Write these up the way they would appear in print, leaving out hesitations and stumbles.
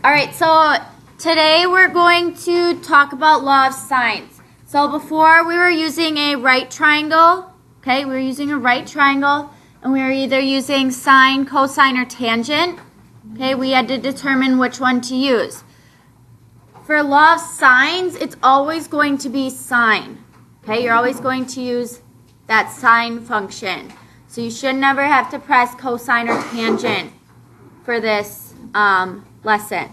All right, so today we're going to talk about law of sines. So before we were using a right triangle, okay, we were using a right triangle, and we were either using sine, cosine, or tangent. Okay, we had to determine which one to use. For law of sines, it's always going to be sine. Okay, you're always going to use that sine function. So you should never have to press cosine or tangent for this lesson.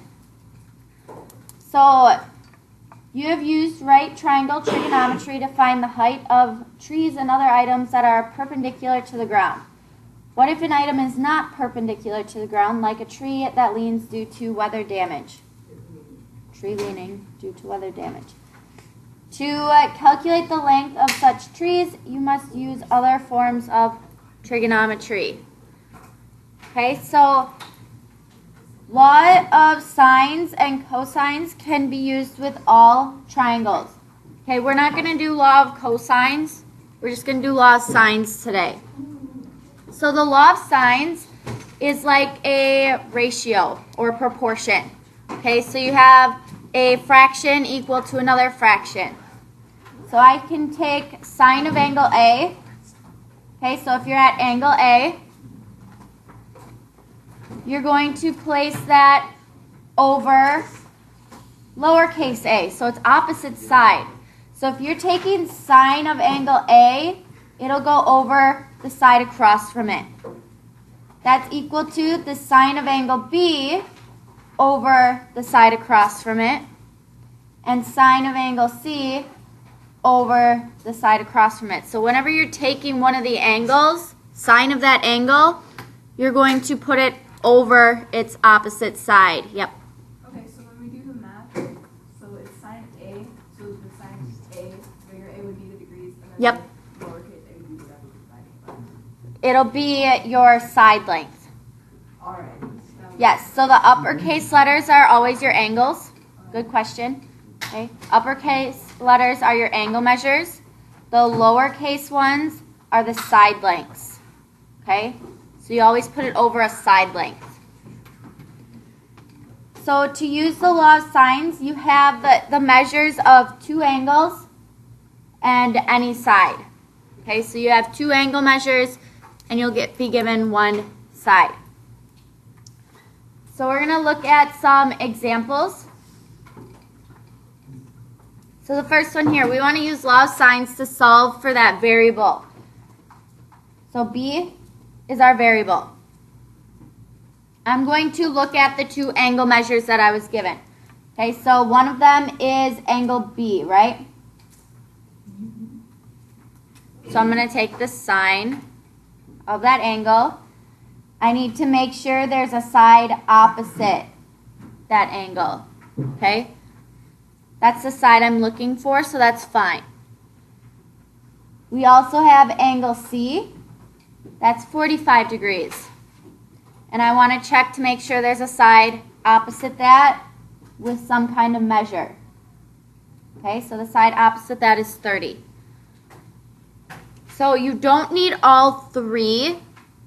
So you have used right triangle trigonometry to find the height of trees and other items that are perpendicular to the ground. What if an item is not perpendicular to the ground, like a tree that leans due to weather damage? Tree leaning due to weather damage. To calculate the length of such trees, you must use other forms of trigonometry. Okay, so law of sines and cosines can be used with all triangles. Okay, we're not going to do law of cosines. We're just going to do law of sines today. So the law of sines is like a ratio or proportion. Okay, so you have a fraction equal to another fraction. So I can take sine of angle A. Okay, so if you're at angle A, you're going to place that over lowercase a, so it's opposite side. So if you're taking sine of angle A, it'll go over the side across from it. That's equal to the sine of angle B over the side across from it, and sine of angle C over the side across from it. So whenever you're taking one of the angles, sine of that angle, you're going to put it over its opposite side. Yep. Okay, so when we do the math, so it's sine of A, so the sine A, bigger A would be the degrees, and then Yep. the lowercase a would be whatever we're dividing by. It'll be your side length. Alright. Yes, so the uppercase letters are always your angles. Good question. Okay, uppercase letters are your angle measures. The lowercase ones are the side lengths. Okay, so you always put it over a side length. So to use the law of sines, you have the measures of two angles and any side. Okay, so you have two angle measures and you'll be given one side. So we're going to look at some examples. So the first one here, we want to use law of sines to solve for that variable. So B is our variable. I'm going to look at the two angle measures that I was given. Okay, so one of them is angle B, right? So I'm going to take the sine of that angle. I need to make sure there's a side opposite that angle. Okay? That's the side I'm looking for, so that's fine. We also have angle C. That's 45 degrees. And I want to check to make sure there's a side opposite that with some kind of measure. Okay, so the side opposite that is 30. So you don't need all three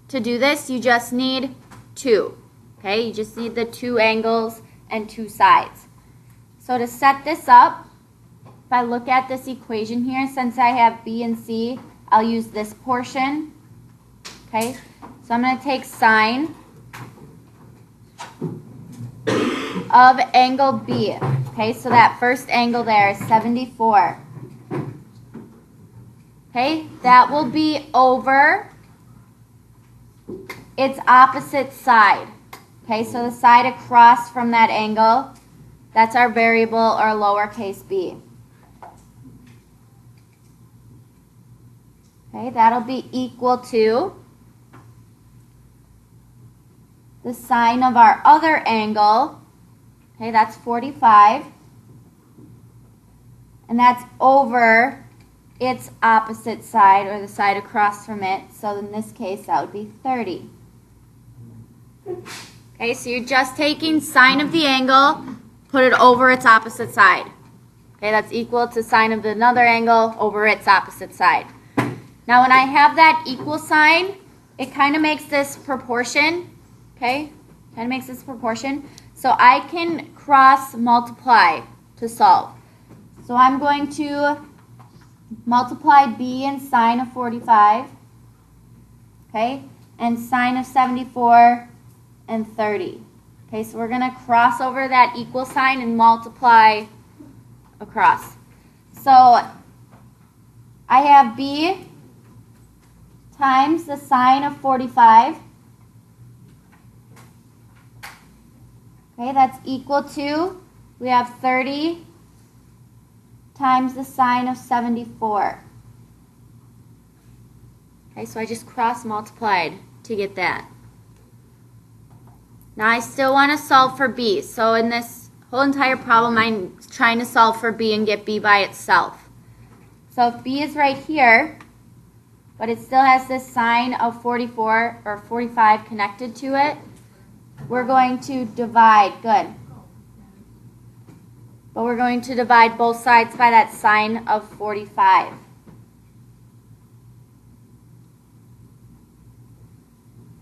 to do this. You just need two. Okay, you just need the two angles and two sides. So to set this up, if I look at this equation here, since I have B and C, I'll use this portion. Okay, so I'm going to take sine of angle B. Okay, so that first angle there is 74. Okay, that will be over its opposite side. Okay, so the side across from that angle, that's our variable or lowercase b. Okay, that'll be equal to the sine of our other angle. Okay, that's 45. And that's over its opposite side, or the side across from it. So in this case, that would be 30. Okay, so you're just taking sine of the angle, put it over its opposite side. Okay, that's equal to sine of another angle over its opposite side. Now when I have that equal sign, it kind of makes this proportion. Okay, kind of makes this proportion. So I can cross multiply to solve. So I'm going to multiply b and sine of 45, okay, and sine of 74 and 30. Okay, so we're going to cross over that equal sign and multiply across. So I have b times the sine of 45. Okay, that's equal to, we have 30 times the sine of 74. Okay, so I just cross multiplied to get that. Now I still want to solve for b. So in this whole entire problem, I'm trying to solve for b and get b by itself. So if b is right here, but it still has this sine of 44 or 45 connected to it, we're going to divide. Good. But we're going to divide both sides by that sine of 45.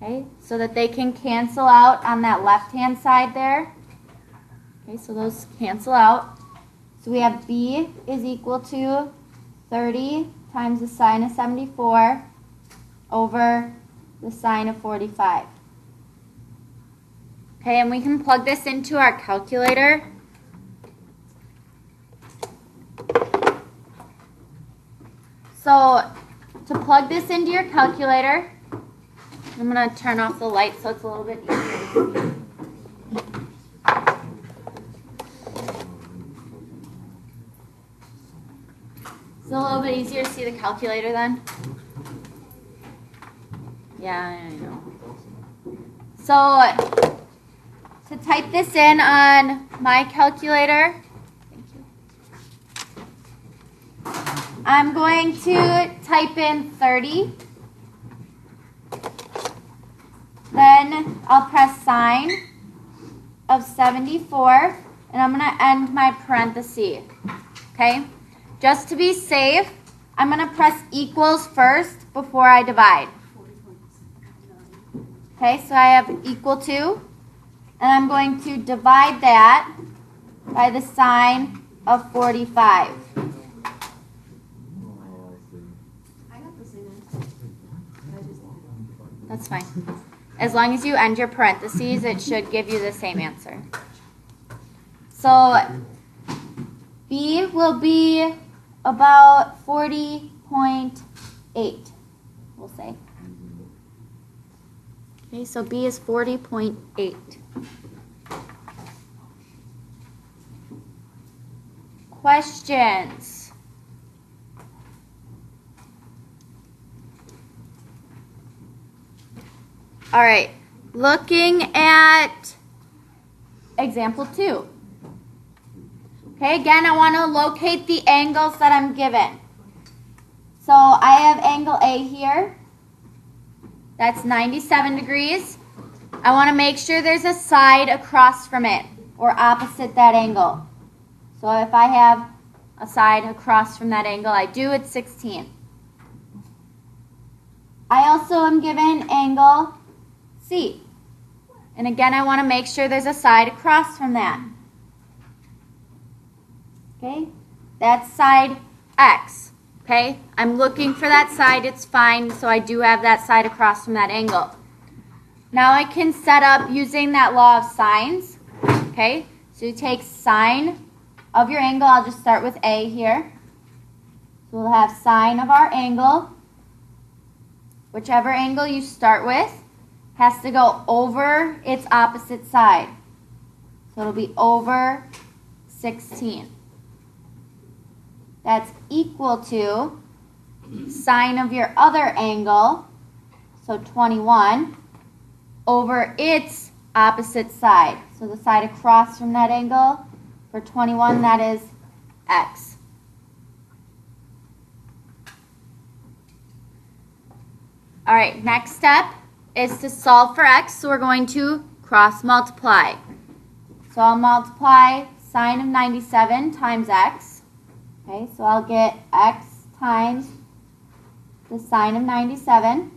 Okay, so that they can cancel out on that left-hand side there. Okay, so those cancel out. So we have b is equal to 30 times the sine of 74 over the sine of 45. Okay, and we can plug this into our calculator. So to plug this into your calculator, I'm going to turn off the light so it's a little bit easier to see. It's a little bit easier to see the calculator then? Yeah, I know. So to type this in on my calculator, I'm going to type in 30. Then I'll press sine of 74, and I'm going to end my parenthesis. Okay? Just to be safe, I'm going to press equals first before I divide. Okay, so I have equal to, and I'm going to divide that by the sine of 45. That's fine. As long as you end your parentheses, it should give you the same answer. So B will be about 40.8, we'll say. Okay, so B is 40.8. Questions? All right, looking at example 2. Okay, again, I want to locate the angles that I'm given. So I have angle A here. That's 97 degrees. I want to make sure there's a side across from it or opposite that angle. So if I have a side across from that angle, I do, it's 16. I also am given angle C. And again, I want to make sure there's a side across from that. Okay, that's side X. Okay, I'm looking for that side, it's fine, so I do have that side across from that angle. Now I can set up using that law of sines. Okay, so you take sine of your angle, I'll just start with A here. So we'll have sine of our angle. Whichever angle you start with has to go over its opposite side. So it'll be over 16. That's equal to sine of your other angle, so 21, over its opposite side. So the side across from that angle, for 21, that is X. All right, next step is to solve for X, so we're going to cross multiply. So I'll multiply sine of 97 times X. Okay, so I'll get X times the sine of 97.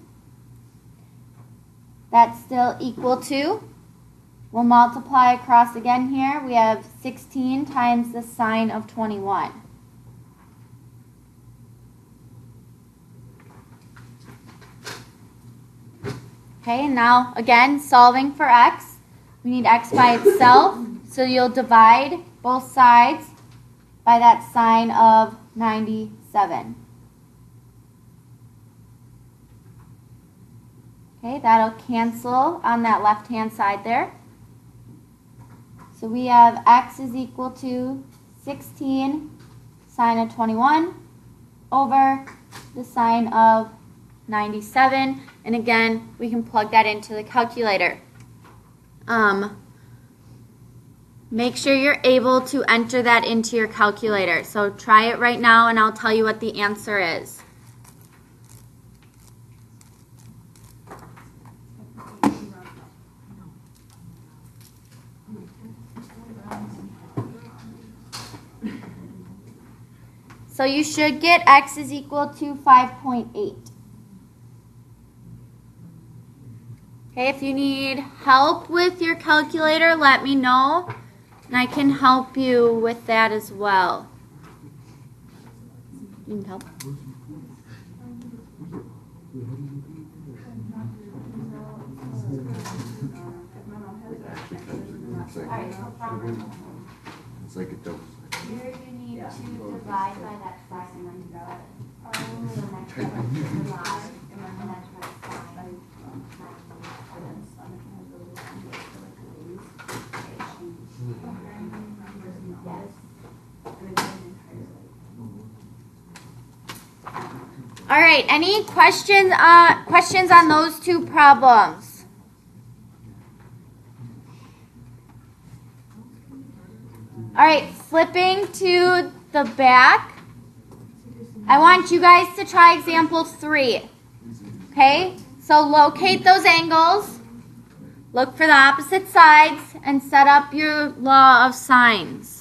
That's still equal to We'll multiply across again here. We have 16 times the sine of 21. Okay, and now again, solving for x. We need x by itself, so you'll divide both sides by that sine of 97. Okay, that'll cancel on that left-hand side there. So we have x is equal to 16 sine of 21 over the sine of 97. And again, we can plug that into the calculator. Make sure you're able to enter that into your calculator. So try it right now and I'll tell you what the answer is. So you should get x is equal to 5.8. Okay, if you need help with your calculator, let me know, and I can help you with that as well. You need help? It's like a dose. Here you need to divide by that sine and then divide. So next step is to divide and then multiply sine. All right, any questions on those two problems? All right, flipping to the back, I want you guys to try example 3. Okay, so locate those angles, look for the opposite sides, and set up your law of sines.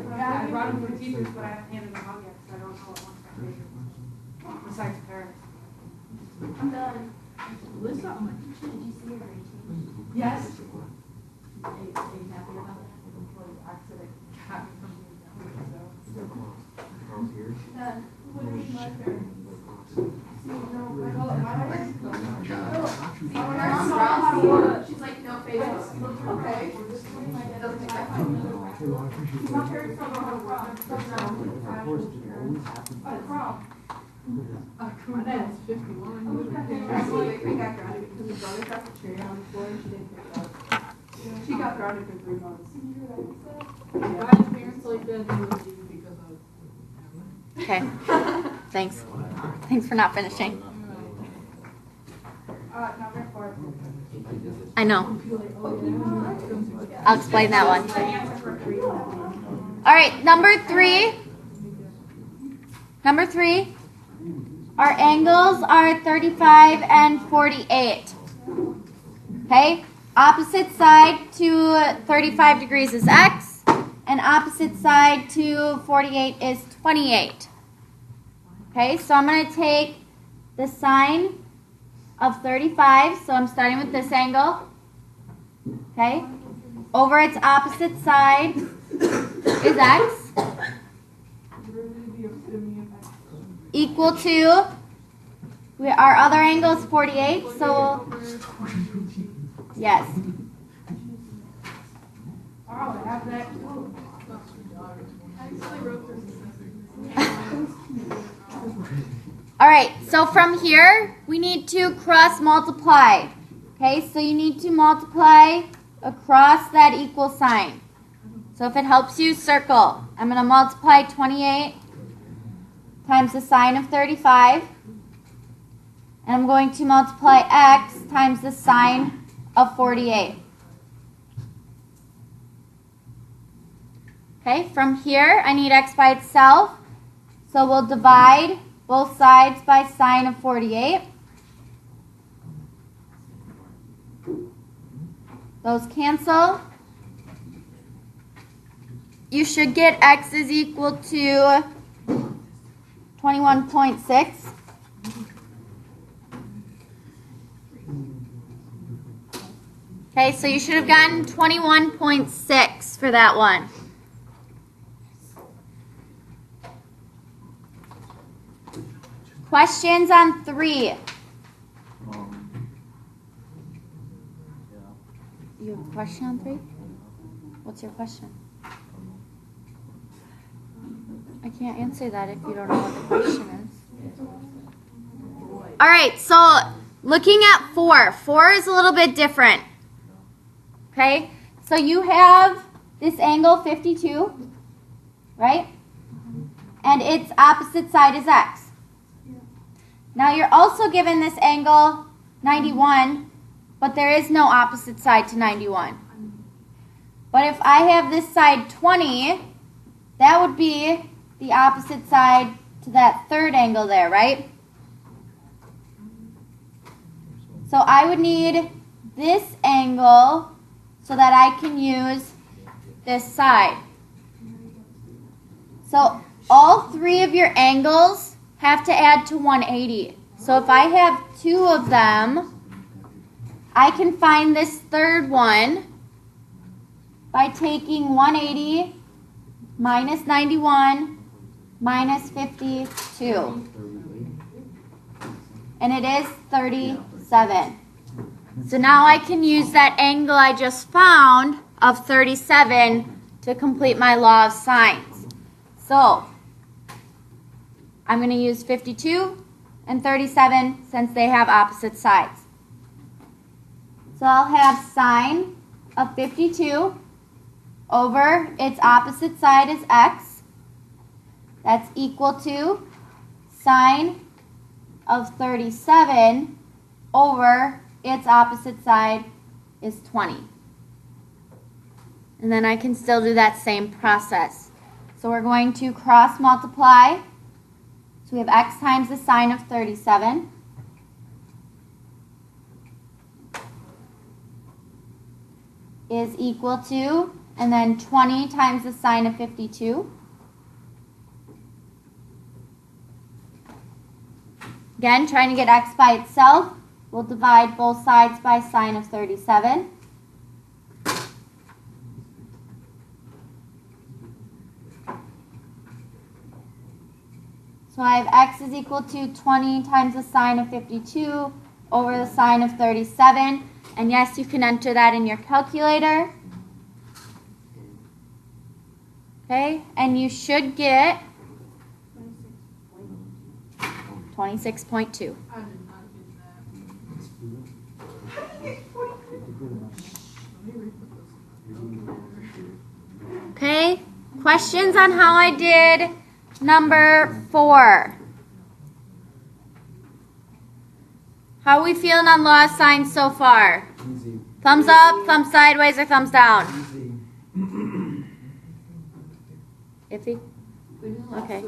Yeah, I brought them for teachers, but I haven't handed them out yet, so I don't know what one's got bigger. Besides Paris. I'm done. Lisa, I'm like, Did you see her rating? yes. Are you happy about that? Accident happened from me, so. Done. What do you like her? She's like, no face. Okay. It doesn't make that Come on, that's 51. She got grounded for 3 months. Guys, parents like that, they would do because of. Okay, thanks. Thanks for not finishing. Number 4. I know. I'll explain that one. All right, number 3. Number 3. Our angles are 35 and 48. Okay? Opposite side to 35 degrees is x, and opposite side to 48 is 28. Okay, so I'm going to take the sine of 35, so I'm starting with this angle, okay, over its opposite side is x, equal to, our other angle is 48, so, yes. Oh, I have that too. All right, so from here, we need to cross multiply. Okay, so you need to multiply across that equal sign. So if it helps you, circle. I'm going to multiply 28 times the sine of 35. And I'm going to multiply x times the sine of 48. Okay, from here, I need x by itself. So we'll divide both sides by sine of 48. Those cancel. You should get x is equal to 21.6. Okay, so you should have gotten 21.6 for that one. Questions on 3? You have a question on 3? What's your question? I can't answer that if you don't know what the question is. All right, so looking at 4. 4 is a little bit different. Okay, so you have this angle 52, right? And its opposite side is x. Now you're also given this angle 91, but there is no opposite side to 91. But if I have this side 20, that would be the opposite side to that third angle there, right? So I would need this angle so that I can use this side. So all 3 of your angles have to add to 180. So if I have 2 of them, I can find this third one by taking 180 minus 91 minus 52. And it is 37. So now I can use that angle I just found of 37 to complete my law of sines. So I'm going to use 52 and 37 since they have opposite sides. So I'll have sine of 52 over its opposite side is x. That's equal to sine of 37 over its opposite side is 20. And then I can still do that same process. So we're going to cross multiply. So we have x times the sine of 37 is equal to, and then 20 times the sine of 52. Again, trying to get x by itself, we'll divide both sides by sine of 37. So I have x is equal to 20 times the sine of 52 over the sine of 37. And yes, you can enter that in your calculator. Okay, and you should get 26.2. Okay, questions on how I did number 4? How are we feeling on law of sines so far? Easy. Thumbs up, thumbs sideways, or thumbs down? Easy. Iffy? Okay.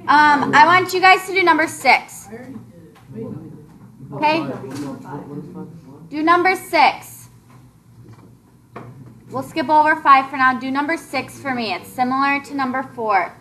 I want you guys to do number 6. Okay? Do number 6. We'll skip over 5 for now. Do number 6 for me. It's similar to number 4.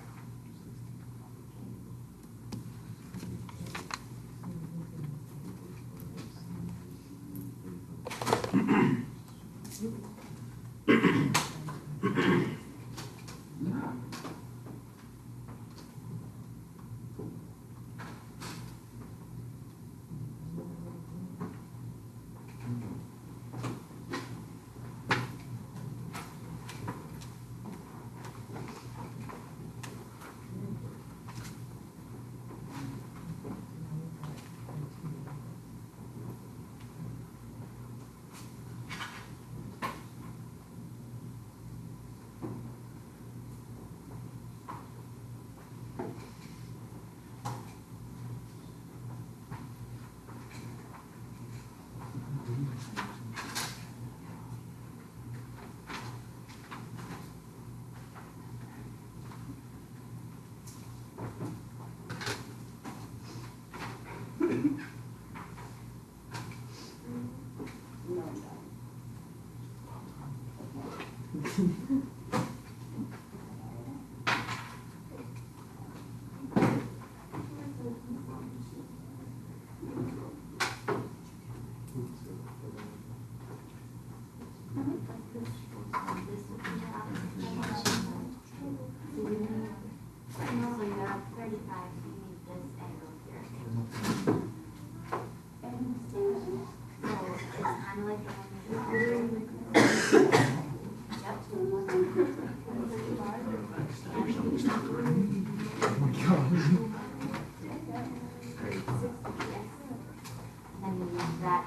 that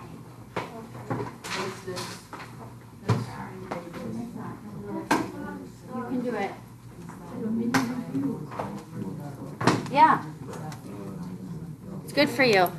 What's this? You can do it. Yeah. It's good for you.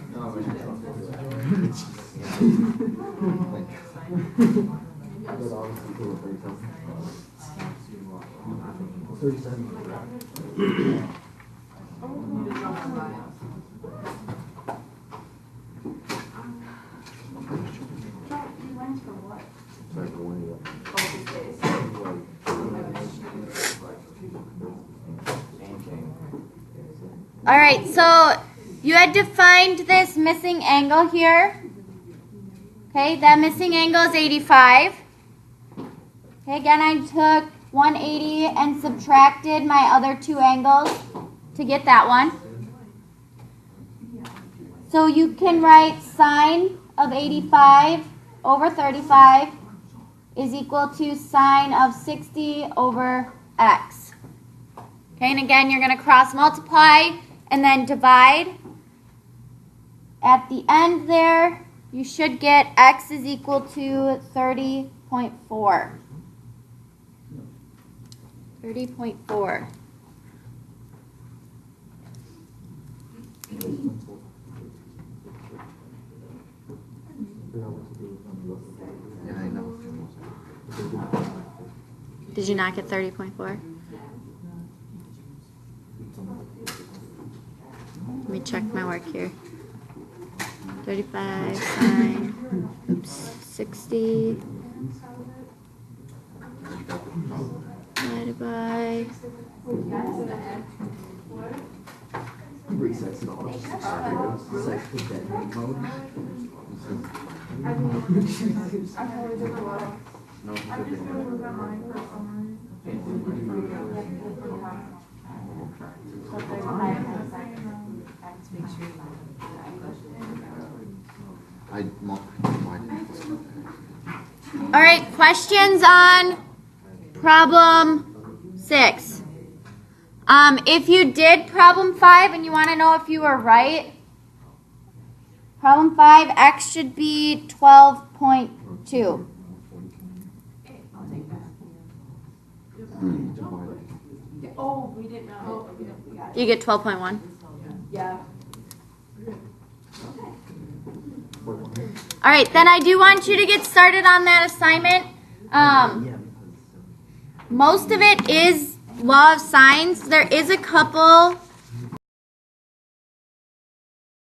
All right, so you had to find this missing angle here. Okay, that missing angle is 85. Okay, again, I took 180 and subtracted my other two angles to get that one. So you can write sine of 85 over 35 is equal to sine of 60 over x. Okay, and again, you're going to cross multiply and then divide. At the end there, you should get x is equal to 30.4. 30.4. Yeah, I know. Did you not get 30.4? Let me check my work here. 35 sine, oops, 60 divided by, Resets it all. Sex with that mode. I probably did a lot. No, I just gonna look at mine for some I all right, questions on problem 6. If you did problem 5 and you want to know if you were right, problem 5, x should be 12.2. Oh, we didn't know. You get 12.1. Yeah. All right, then I do want you to get started on that assignment. Most of it is law of sines. There is a couple